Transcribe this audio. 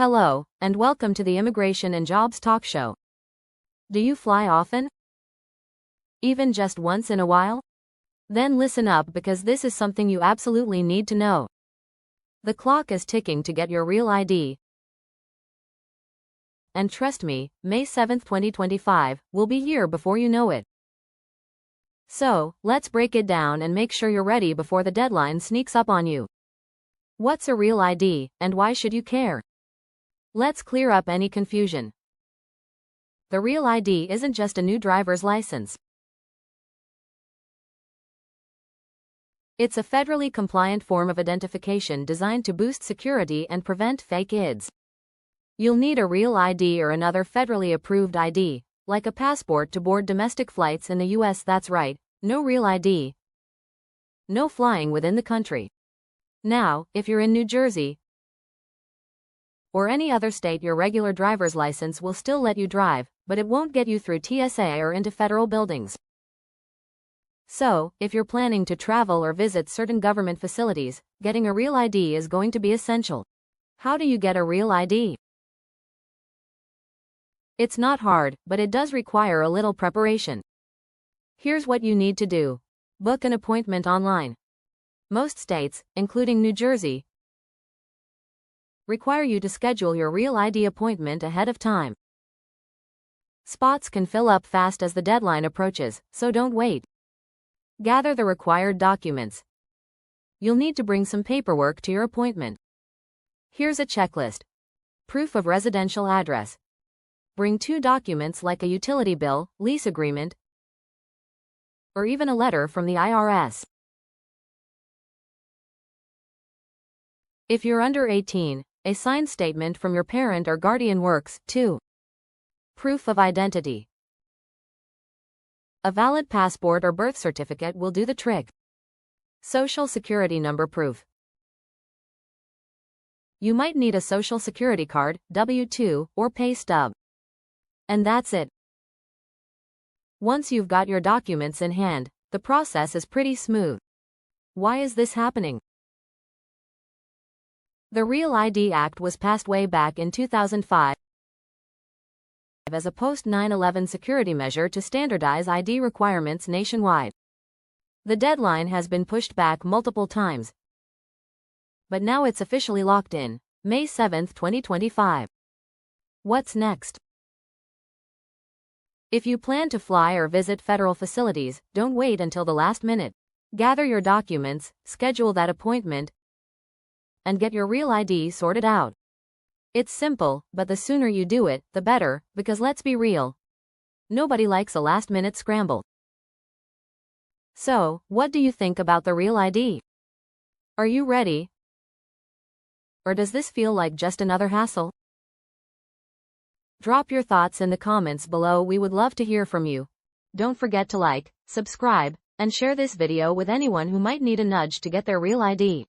Hello, and welcome to the Immigration and Jobs Talk Show. Do you fly often? Even just once in a while? Then listen up because this is something you absolutely need to know. The clock is ticking to get your real ID. And trust me, May 7, 2025, will be here before you know it. So, let's break it down and make sure you're ready before the deadline sneaks up on you. What's a real ID, and why should you care? Let's clear up any confusion. The real ID isn't just a new driver's license. It's a federally compliant form of identification designed to boost security and prevent fake IDs. You'll need a real ID or another federally approved ID, like a passport to board domestic flights in the US. That's right, no real ID. No flying within the country. Now, if you're in New Jersey or any other state, your regular driver's license will still let you drive, but it won't get you through TSA or into federal buildings. So, if you're planning to travel or visit certain government facilities, getting a real ID is going to be essential. How do you get a real ID? It's not hard, but it does require a little preparation. Here's what you need to do. Book an appointment online. Most states, including New Jersey, require you to schedule your real ID appointment ahead of time. Spots can fill up fast as the deadline approaches, so don't wait. Gather the required documents. You'll need to bring some paperwork to your appointment. Here's a checklist. Proof of residential address. Bring 2 documents like a utility bill, lease agreement, or even a letter from the IRS. If you're under 18, a signed statement from your parent or guardian works, too. Proof of identity. A valid passport or birth certificate will do the trick. Social Security number proof. You might need a Social Security card, W-2, or pay stub. And that's it. Once you've got your documents in hand, the process is pretty smooth. Why is this happening? The Real ID Act was passed way back in 2005 as a post-9/11 security measure to standardize ID requirements nationwide. The deadline has been pushed back multiple times, but now it's officially locked in, May 7, 2025. What's next? If you plan to fly or visit federal facilities, don't wait until the last minute. Gather your documents, schedule that appointment, and get your real ID sorted out. It's simple, but the sooner you do it, the better, because let's be real, nobody likes a last-minute scramble. So, what do you think about the real ID? Are you ready? Or does this feel like just another hassle? Drop your thoughts in the comments below. We would love to hear from you. Don't forget to like, subscribe, and share this video with anyone who might need a nudge to get their real ID.